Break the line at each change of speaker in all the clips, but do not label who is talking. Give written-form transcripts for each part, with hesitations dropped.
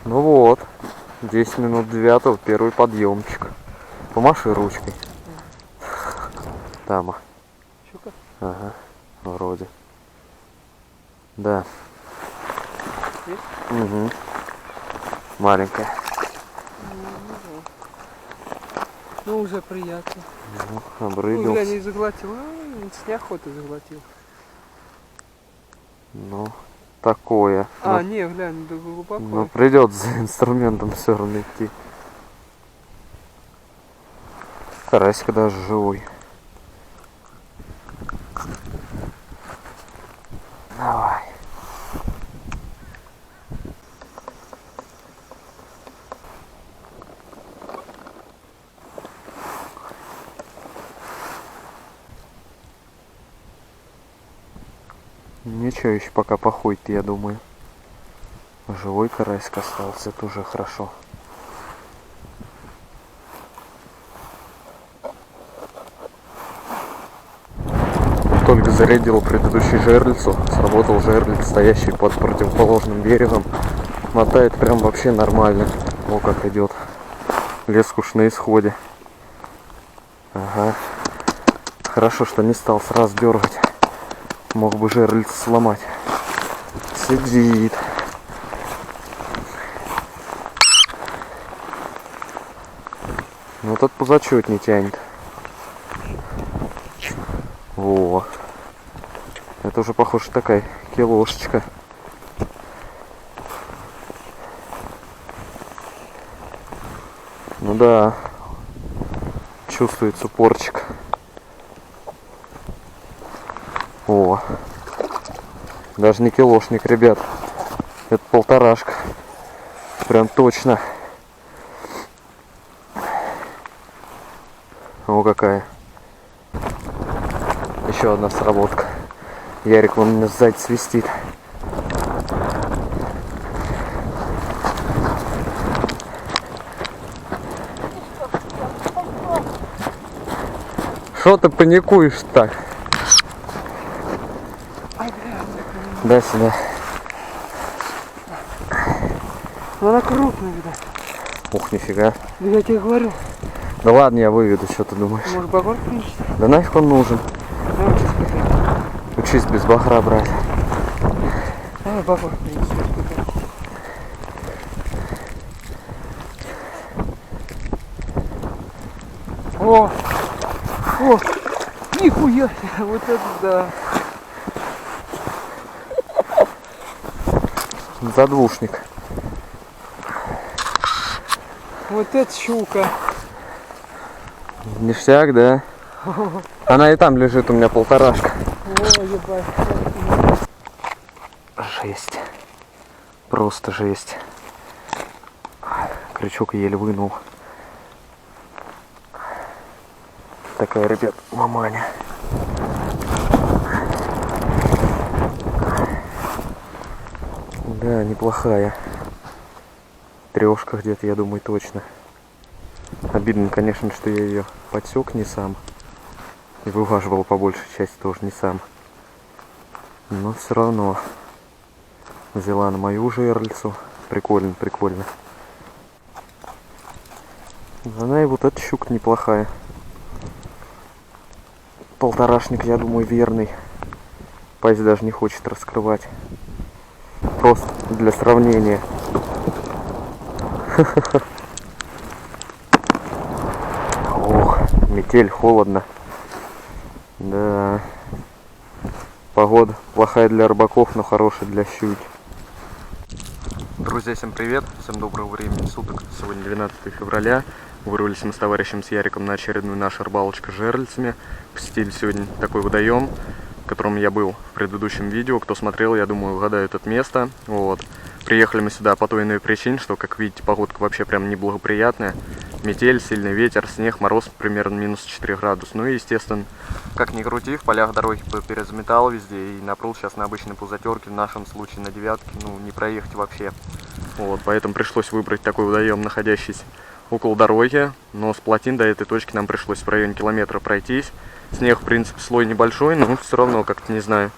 Ну вот, 10 минут 9, первый подъемчик. Помаши ручкой. Тама.
Щука?
Ага, вроде. Да.
Есть?
Угу. Маленькая.
Ну, уже приятно.
Ну,
Ну, глянь,
обрыгался.
не заглотил. С неохотой заглотил.
Ну, такое.
А, не, глянь, да глубоко.
Но придется за инструментом все равно идти. Карасик даже живой. Давай. Ничего, еще пока походит, я думаю. Живой карасик остался, это уже хорошо. Только зарядил предыдущую жерлицу, сработал жерлиц, стоящий под противоположным берегом. Мотает прям вообще нормально. О, как идет. Леск уж на исходе. Ага. Хорошо, что не стал сразу дергать. Мог бы жерлиц сломать. Сидит. Ну этот позачетней тянет. Во. Это уже похоже такая килошечка. Ну да. Чувствуется порчик. О. Даже не килошник, ребят. Это полторашка. Прям точно. О, какая. Еще одна сработка. Ярик вон меня сзади свистит. Что ты паникуешь так? Да, сюда.
Ну, она крупная, видать.
Ух, нифига.
Да я тебе говорю.
Да ладно, я выведу, что ты думаешь?
Может, багор принести?
Да нафиг он нужен?
Давай, сейчас покажу.
Учись без бахра брать.
Давай багор принести. О! О! Нихуя! Вот это да!
Задвушник.
Вот это щука!
Ништяк, да? Она и там лежит, у меня полторашка.
О, ебать!
Жесть. Просто жесть. Крючок еле вынул. Такая, ребят, маманя. Да, неплохая. Трешка где-то, я думаю, точно. Обидно, конечно, что я ее подсек не сам. И вываживал по большей части тоже не сам. Но все равно взяла на мою жерлицу. Прикольно, прикольно. Она и вот эта щука неплохая. Полторашник, я думаю, верный. Пасть даже не хочет раскрывать. Просто для сравнения. Ох, метель, холодно. Да. Погода плохая для рыбаков, но хорошая для щуки. Друзья, всем привет, всем доброго времени суток. Сегодня 12 февраля. Вырвались мы с товарищем, с Яриком, на очередную нашу рыбалочку с жерлицами. Посетили сегодня такой водоем, в котором я был в предыдущем видео. Кто смотрел, я думаю, угадает это место. Вот. Приехали мы сюда по той иной причине, что, как видите, погодка вообще прям неблагоприятная. Метель, сильный ветер, снег, мороз примерно минус 4 градуса. Ну и, естественно, как ни крути, в полях дороги перезаметал везде. И напрул сейчас на обычной ползатерке, в нашем случае на девятке, ну, не проехать вообще. Вот, поэтому пришлось выбрать такой водоем, находящийся около дороги. Но с плотин до этой точки нам пришлось в районе километра пройтись. Снег, в принципе, слой небольшой, но все равно как-то, не знаю,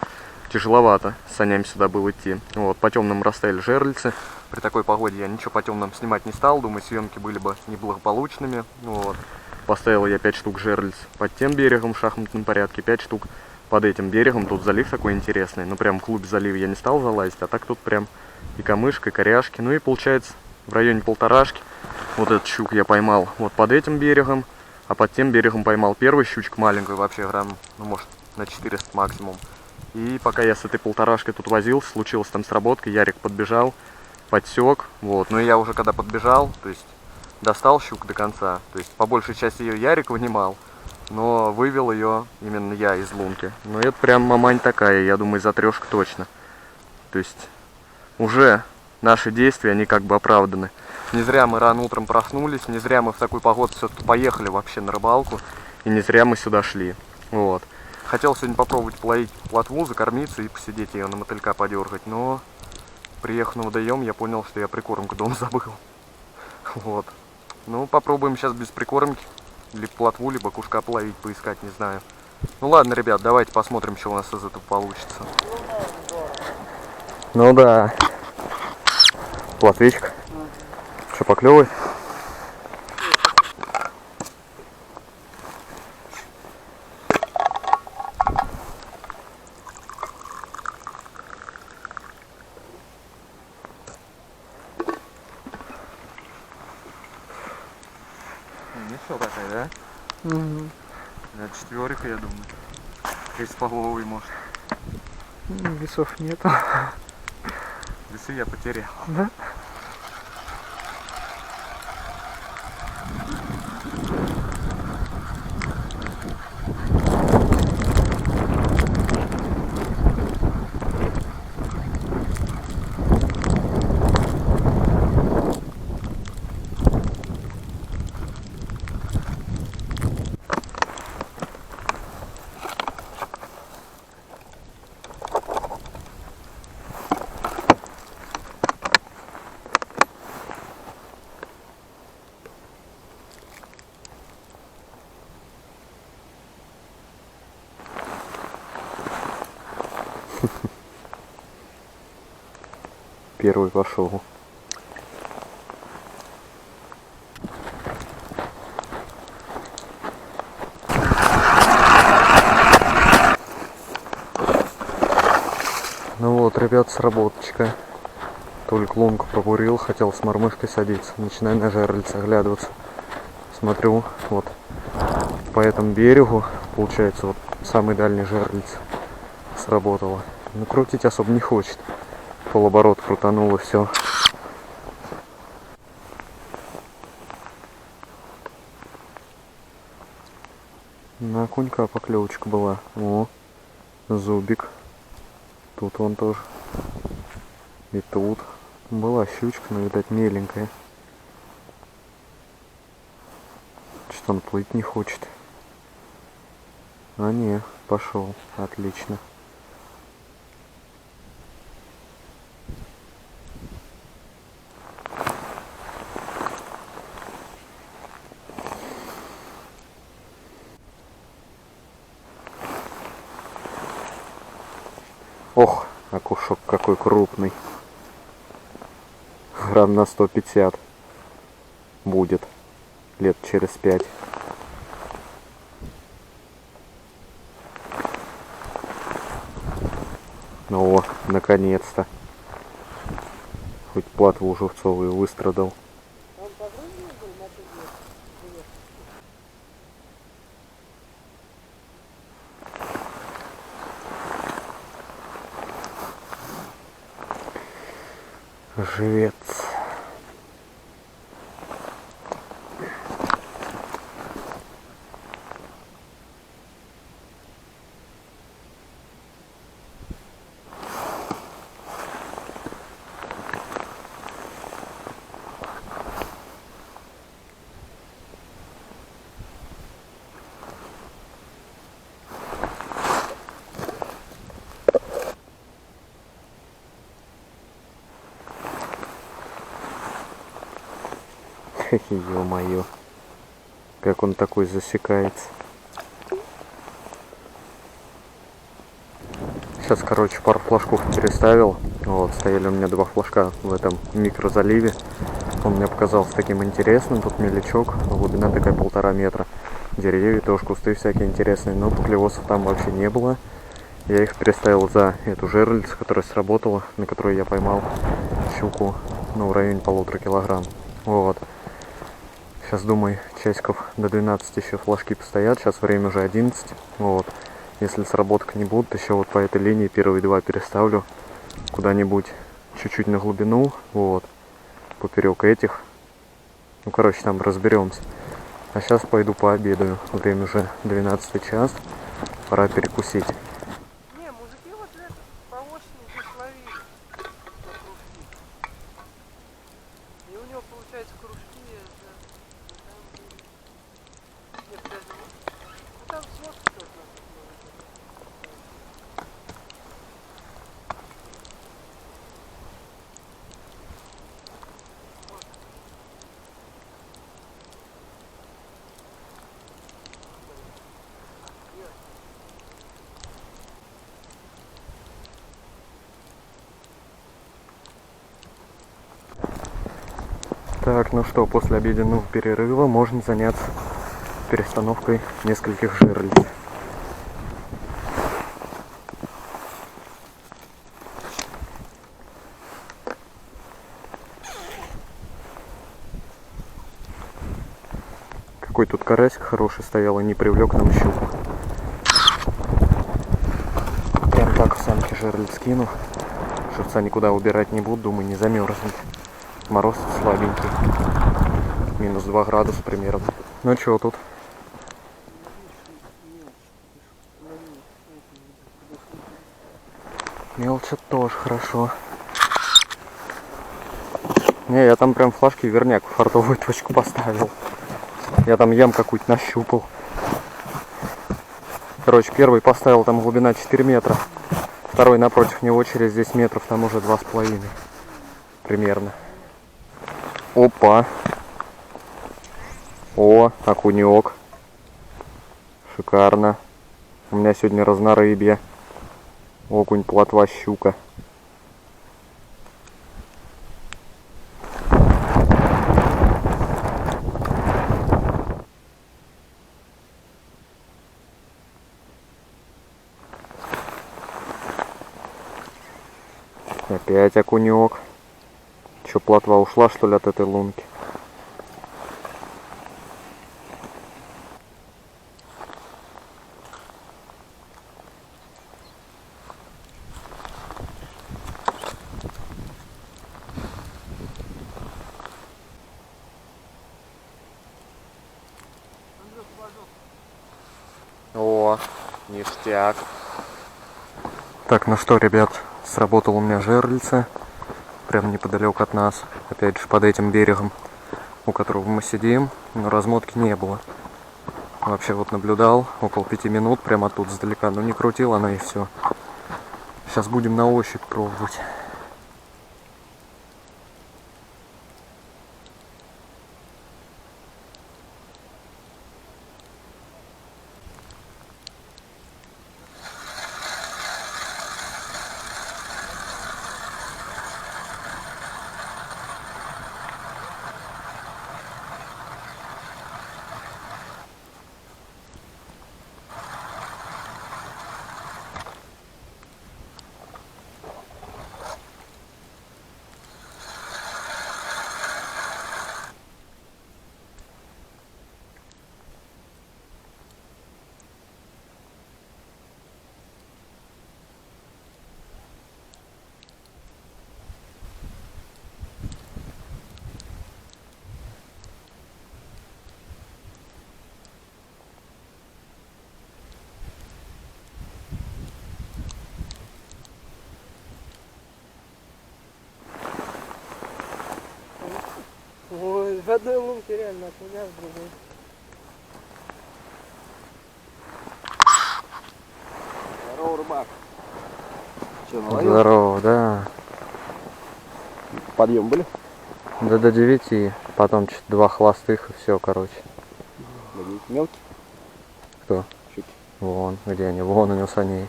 тяжеловато с санями сюда было идти. Вот, по темным расставили жерлицы. При такой погоде я ничего по темным снимать не стал. Думаю, съемки были бы неблагополучными. Вот. Поставил я 5 штук жерлиц под тем берегом в шахматном порядке, 5 штук под этим берегом. Тут залив такой интересный. Ну, прям вглубь залива я не стал залазить, а так тут прям и камышка, и коряшки. Ну и получается в районе полторашки. Вот этот щук я поймал вот под этим берегом, а под тем берегом поймал первый щучек маленький, вообще грамм, ну может на 400 максимум. И пока я с этой полторашкой тут возился, случилась там сработка, Ярик подбежал, подсек, вот. Ну и я уже когда подбежал, то есть достал щук до конца, то есть по большей части ее Ярик вынимал, но вывел ее именно я из лунки. Ну это прям мамань такая, я думаю, затрешка точно. То есть уже наши действия, они как бы оправданы. Не зря мы рано утром проснулись, не зря мы в такую погоду все-таки поехали вообще на рыбалку, и не зря мы сюда шли. Вот. Хотел сегодня попробовать половить плотву, закормиться и посидеть ее на мотылька подергать, но приехав на водоем, я понял, что я прикормку дома забыл. Вот. Ну, попробуем сейчас без прикормки, либо плотву, либо кушка половить, поискать, не знаю. Ну ладно, ребят, давайте посмотрим, что у нас из этого получится. Ну да. Плотвичка. Что, поклевывает? Не все такая, да?
Угу.
Это четверка, я думаю. 3,5 может.
Весов нету.
Весы я потерял.
Да?
Первый пошел. Ну вот, ребят, сработочка. Только лунку пробурил, хотел с мормышкой садиться. Начинаю на жерлице оглядываться. Смотрю, вот по этому берегу, получается, вот самый дальний жерлиц сработало. Но крутить особо не хочет. Полоборот крутанул и все. На окунька поклевочка была. О, зубик. Тут он тоже. И тут была щучка, но, видать, меленькая. Что он плыть не хочет. А не, пошел. Отлично. Ох, окушок какой крупный. Грамм на 150 будет лет через 5. О, наконец-то. Хоть плотву живцовую выстрадал. Живец. Ё-моё, как он такой засекается. Сейчас сейчас, короче, пару флажков переставил. Вот, стояли у меня 2 флажка в этом микрозаливе. Он мне показался таким интересным. Тут мелячок, глубина такая 1,5 метра. Деревья тоже, кусты всякие интересные, но поклевосов там вообще не было. Я их переставил за эту жерлицу, которая сработала, на которой я поймал щуку, ну, в районе 1,5 килограмм. Вот. Сейчас, думаю, часиков до 12 еще флажки постоят. Сейчас время уже 11. Вот. Если сработок не будут, еще вот по этой линии первые 2 переставлю куда-нибудь чуть-чуть на глубину. Вот. Поперек этих. Ну, короче, там разберемся. А сейчас пойду пообедаю. Время уже 12 час. Пора перекусить.
Не, мужики вот это по 8 здесь ловили на кружки. И у него получается кружки, нет, даже ну там сводки тоже надо.
Так, ну что, после обеденного перерыва можно заняться перестановкой нескольких жерлиц. Какой тут карасик хороший стоял и не привлек нам щуку. Прям так в самки жерлиц кину. Живца никуда убирать не буду, думаю, не замерзнуть. Мороз слабенький. Минус 2 градуса примерно. Ну чё тут? Мелчат тоже хорошо. Не, я там прям флажки верняк в фартовую точку поставил. Я там ям какую-то нащупал. Короче, первый поставил, там глубина 4 метра. Второй напротив него через 10 метров, там уже 2,5 примерно. Опа. О, окунек. Шикарно. У меня сегодня разнорыбье. Окунь, плотва, щука. Опять окунек. Че, плотва ушла, что ли, от этой лунки? О, ништяк. Так, ну что, ребят, сработала у меня жерлица. Прямо неподалеку от нас. Опять же, под этим берегом, у которого мы сидим. Но размотки не было. Вообще вот наблюдал около 5 минут, прямо оттуда сдалека. Но не крутила она и все. Сейчас будем на ощупь пробовать.
Ой, в одной лунке реально окуня, в другой.
Здорово, рыбак. Че, наловил?
Здорово, да.
Подъем были?
Да до 9. Потом 2 хвостых и все, короче.
Мелкий?
Кто?
Щуки.
Вон, где они? Вон у него саней.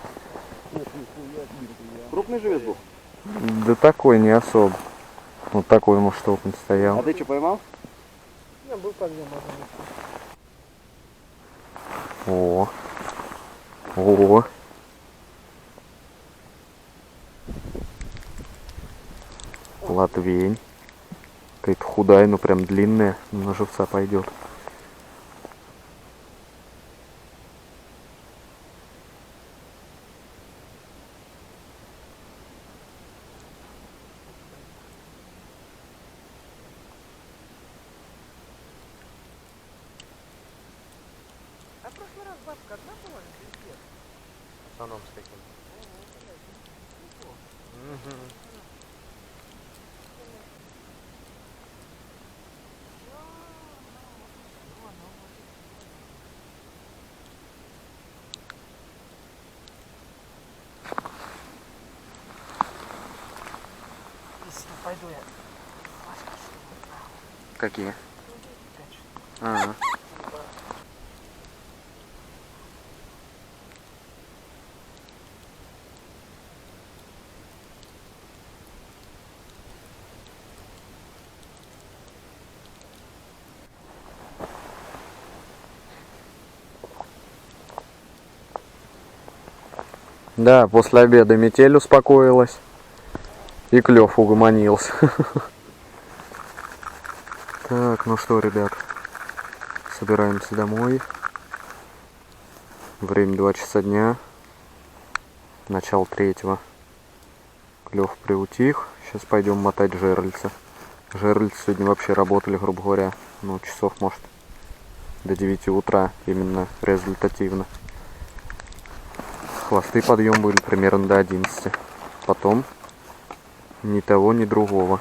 Крупный живец был?
Да такой не особо. Вот такой может окунь стоял.
А ты что, поймал?
Я был подъем,
О. О. Латвень. Какая-то худая, но прям длинная. На живца пойдет.
А в прошлый раз бабка одна была, пиздец.
В основном с таким.
Пойду я.
Какие? Ага. Да, после обеда метель успокоилась и клев угомонился. Так, ну что, ребят, собираемся домой. Время 2 часа дня, начало 3-го. Клев приутих, сейчас пойдем мотать жерлицы. Жерлицы сегодня вообще работали, грубо говоря, ну часов может до 9 утра, именно результативно. Хвосты подъем были примерно до 11. Потом ни того, ни другого.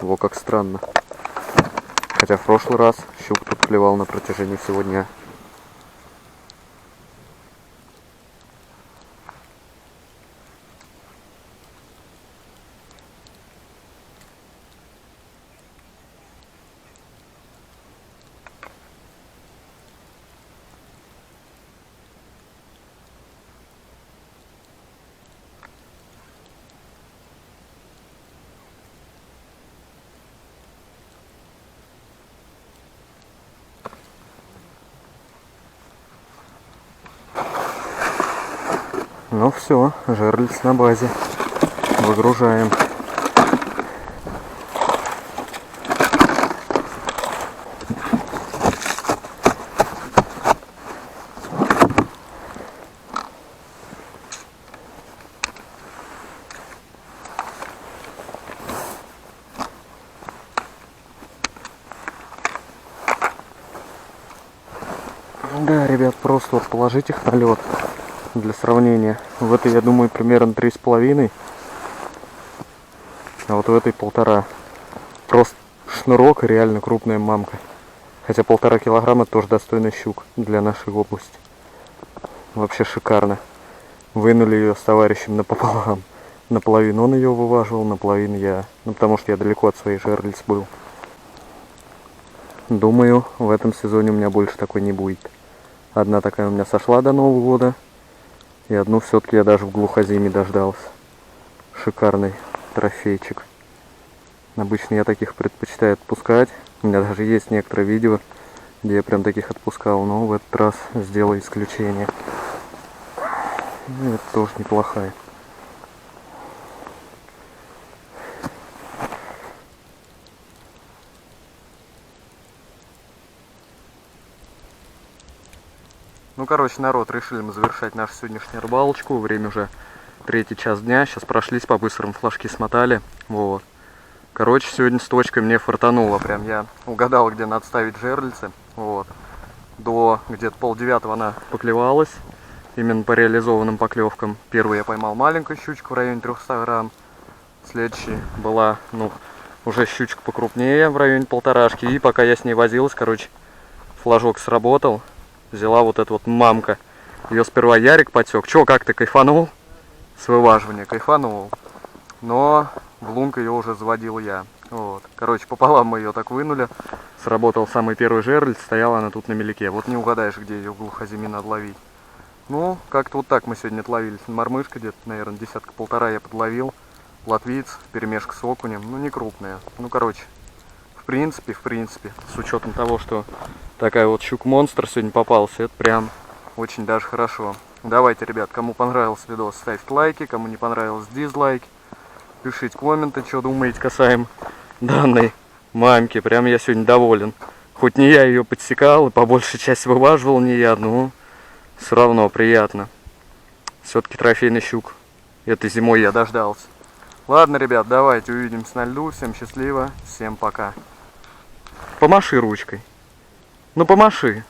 Во как странно. Хотя в прошлый раз щук тут клевал на протяжении всего дня. Ну все, жерлиц на базе. Выгружаем. Да, ребят, просто вот положить их на лед. Для сравнения, в этой, я думаю, примерно 3,5, а вот в этой 1,5. Просто шнурок и реально крупная мамка. Хотя 1,5 килограмма тоже достойный щук для нашей области. Вообще шикарно. Вынули ее с товарищем напополам. Наполовину он ее вываживал, наполовину я. Ну, потому что я далеко от своей жерлиц был. Думаю, в этом сезоне у меня больше такой не будет. Одна такая у меня сошла до Нового года. И одну все-таки я даже в глухозиме дождался. Шикарный трофейчик. Обычно я таких предпочитаю отпускать. У меня даже есть некоторые видео, где я прям таких отпускал. Но в этот раз сделаю исключение. Ну, это тоже неплохая. Ну, короче, народ, решили мы завершать нашу сегодняшнюю рыбалочку. Время уже 3-й час дня. Сейчас прошлись по-быстрому, флажки смотали. Вот. Короче, сегодня с точкой мне фартануло. Прям я угадал, где надо ставить жерлицы. Вот. До где-то 8:30 она поклевалась. Именно по реализованным поклевкам. Первый я поймал маленькую щучку в районе 300 грамм. Следующая была, ну, уже щучка покрупнее, в районе 1,5. И пока я с ней возилась, короче, флажок сработал. Взяла вот эта вот мамка. Ее сперва Ярик потек. Че, как ты, кайфанул? С вываживания кайфанул. Но в лунг ее уже заводил я. Вот. Короче, пополам мы ее так вынули. Сработал самый первый жерлиц. Стояла она тут на меляке. Вот не угадаешь, где ее в глухозиме надо ловить. Ну, как-то вот так мы сегодня отловились на мормышка, где-то, наверное, десятка-полтора я подловил. Латвиец, перемешка с окунем, ну не крупная. Ну, короче, в принципе, с учетом того, что такая вот щук-монстр сегодня попался, это прям очень даже хорошо. Давайте, ребят, кому понравился видос, ставьте лайки, кому не понравилось, дизлайки. Пишите комменты, что думаете касаемо данной мамки. Прям я сегодня доволен. Хоть не я ее подсекал и по большей части вываживал не я, но все равно приятно. Все-таки трофейный щук. Этой зимой я дождался. Ладно, ребят, давайте увидимся на льду. Всем счастливо, всем пока. Помаши ручкой. Ну помаши.